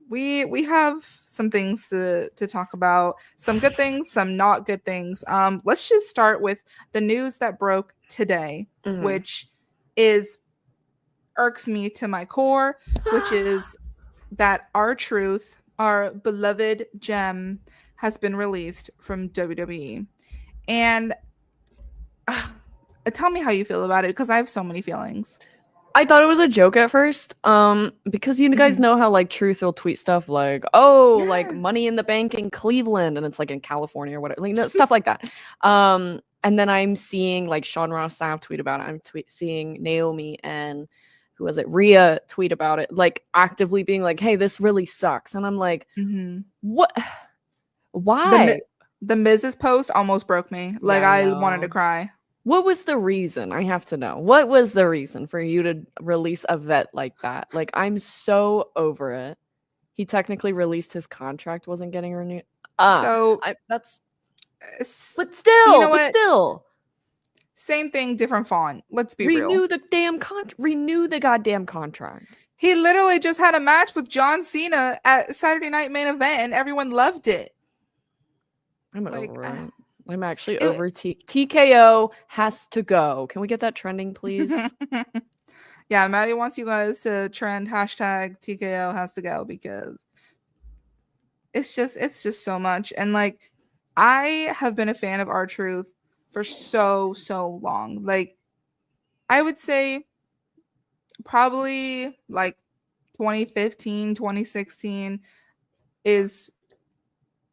we have some things to talk about. Some good things, some not good things. Let's just start with the news that broke today, which is irks me to my core, which is that R-Truth, our beloved gem, has been released from WWE. And tell me how you feel about it, because I have so many feelings. I thought it was a joke at first, because you guys know how like Truth will tweet stuff like, "Oh, like Money in the Bank in Cleveland," and it's like in California or whatever, like stuff like that. And then I'm seeing like Sean Ross Sapp tweet about it. I'm seeing Naomi and who was it, Rhea tweet about it, like actively being like, "Hey, this really sucks," and I'm like, "What? Why?" The Miz's post almost broke me. Like I wanted to cry. What was the reason? I have to know. What was the reason for you to release a vet like that? Like, I'm so over it. He technically released his contract, wasn't getting renewed. But still, you know what? Still. Same thing, different font. Let's be real. Renew the goddamn contract. He literally just had a match with John Cena at Saturday Night Main Event, and everyone loved it. I'm over it. I'm actually over TKO has to go. Can we get that trending, please? Yeah, Maddie wants you guys to trend hashtag TKO has to go, because it's just so much. And like, I have been a fan of R-Truth for so long. Like, I would say probably like 2015, 2016 is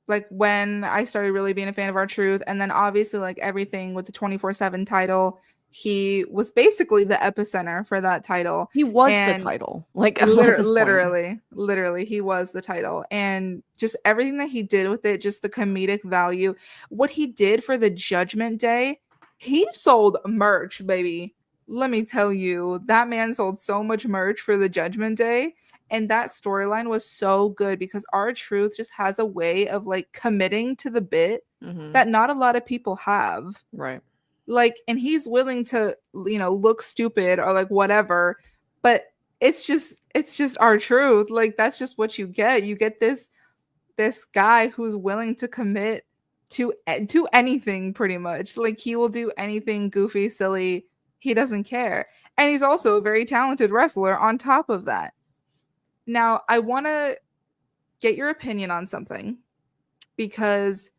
like when I started really being a fan of R-Truth. And then obviously like everything with the 24/7 title, he was basically the epicenter for that title. He was the title. Like literally he was the title. And just everything that he did with it, just the comedic value, what he did for the Judgment Day, he sold merch, baby. Let me tell you, that man sold so much merch for the Judgment Day. And that storyline was so good because R-Truth just has a way of like committing to the bit that not a lot of people have. Right. Like, and he's willing to, you know, look stupid or like whatever, but it's just R-Truth. Like, that's just what you get. You get this guy who's willing to commit to anything pretty much. Like, he will do anything goofy, silly. He doesn't care. And he's also a very talented wrestler on top of that. Now, I want to get your opinion on something, because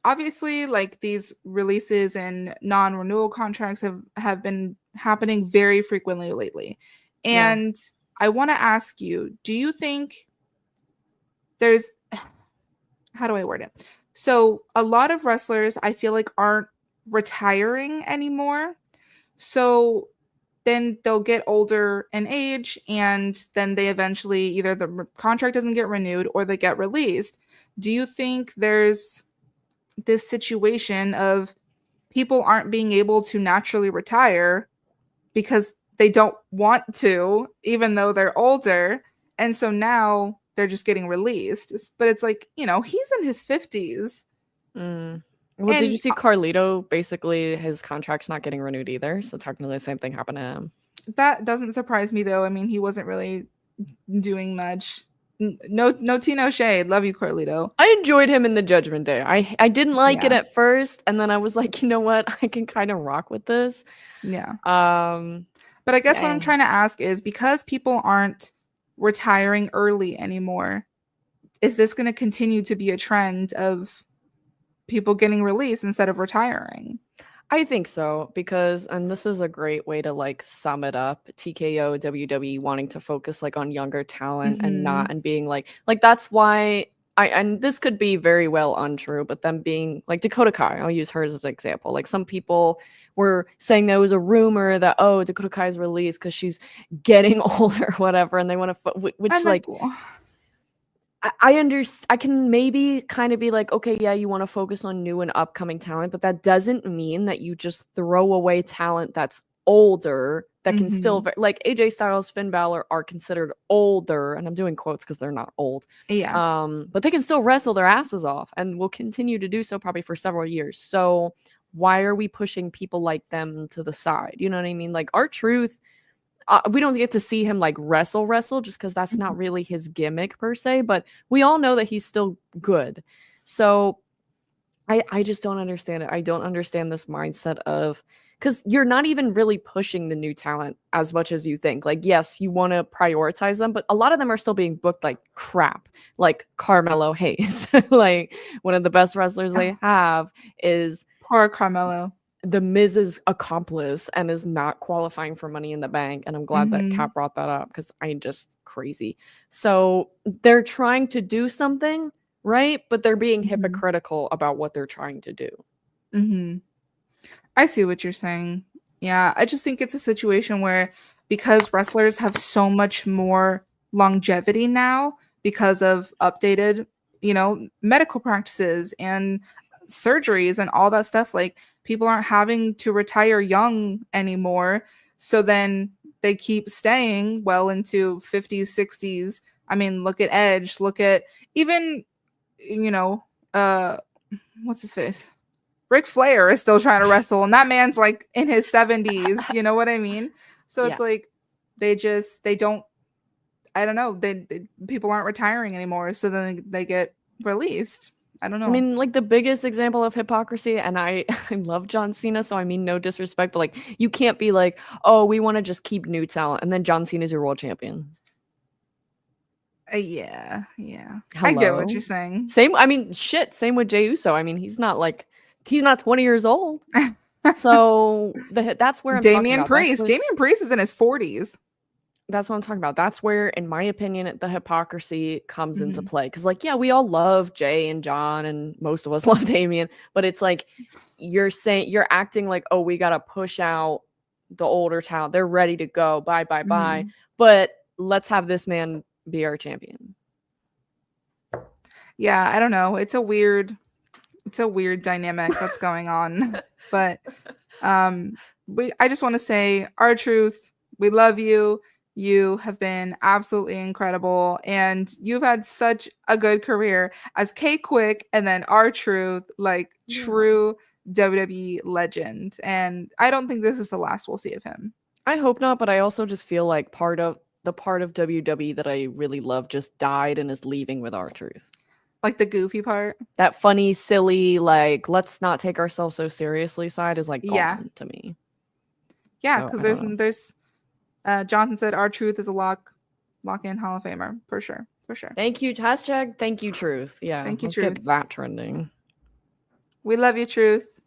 obviously like these releases and non-renewal contracts have been happening very frequently lately. And I want to ask you, do you think there's, how do I word it? So a lot of wrestlers I feel like aren't retiring anymore. So then they'll get older in age, and then they eventually either the contract doesn't get renewed or they get released. Do you think there's this situation of people aren't being able to naturally retire because they don't want to, even though they're older, and so now they're just getting released? But it's like, you know, he's in his 50s. Well, did you see Carlito? Basically, his contract's not getting renewed either. So technically, the same thing happened to him. That doesn't surprise me, though. I mean, he wasn't really doing much. No tea, no shade. Love you, Carlito. I enjoyed him in the Judgment Day. I didn't like it at first, and then I was like, you know what? I can kind of rock with this. Yeah. But I guess what I'm trying to ask is, because people aren't retiring early anymore, is this going to continue to be a trend of people getting released instead of retiring? I think so, because, and this is a great way to like sum it up, TKO, WWE wanting to focus like on younger talent and being like that's why and this could be very well untrue, but them being like Dakota Kai, I'll use her as an example. Like, some people were saying there was a rumor that, oh, Dakota Kai's released because she's getting older or whatever, and they want to, which like, I can maybe kind of be like, okay, yeah, you want to focus on new and upcoming talent, but that doesn't mean that you just throw away talent that's older that can still, like AJ Styles, Finn Balor are considered older, and I'm doing quotes because they're not old. Yeah. But they can still wrestle their asses off and will continue to do so probably for several years. So why are we pushing people like them to the side? You know what I mean? Like, R-Truth, we don't get to see him like wrestle just because that's not really his gimmick per se, but we all know that he's still good. So I just don't understand it. I don't understand this mindset of, because you're not even really pushing the new talent as much as you think. Like, yes, you want to prioritize them, but a lot of them are still being booked like crap, like Carmelo Hayes. Like, one of the best wrestlers they have is Poor Carmelo. the Miz's accomplice and is not qualifying for Money in the Bank. And I'm glad that Kat brought that up because I just crazy. So they're trying to do something, right? But they're being hypocritical about what they're trying to do. I see what you're saying. Yeah, I just think it's a situation where, because wrestlers have so much more longevity now because of updated, medical practices and surgeries and all that stuff, like people aren't having to retire young anymore. So then they keep staying well into 50s, 60s. I mean, look at Edge, look at even, what's his face? Ric Flair is still trying to wrestle, and that man's like in his 70s. You know what I mean? So it's like they don't. I don't know. They people aren't retiring anymore, so then they get released. I don't know. I mean, like the biggest example of hypocrisy, and I love John Cena, so I mean no disrespect, but like you can't be like, oh, we want to just keep new talent, and then John Cena's your world champion. Yeah. Hello? I get what you're saying. Same with Jey Uso. I mean, he's not 20 years old. So that's where I'm talking about. Damian Priest is in his 40s. That's what I'm talking about. That's where, in my opinion, the hypocrisy comes into play. Because, like, yeah, we all love Jay and John, and most of us love Damian, but it's like you're acting like, oh, we gotta push out the older talent. They're ready to go. Bye. But let's have this man be our champion. Yeah, I don't know. It's a weird dynamic that's going on. But I just want to say, R-Truth, we love you. You have been absolutely incredible, and you've had such a good career as K-Quick and then R-Truth, like true WWE legend. And I don't think this is the last we'll see of him. I hope not, but I also just feel like part of WWE that I really love just died and is leaving with R-Truth. Like the goofy part? That funny, silly, like, let's not take ourselves so seriously side is like gone to me. Yeah, because there's Jonathan said R-Truth is a lock-in Hall of Famer for sure. Thank you. #thank you Truth. Yeah, thank you, let's Truth. get that trending. We love you, Truth.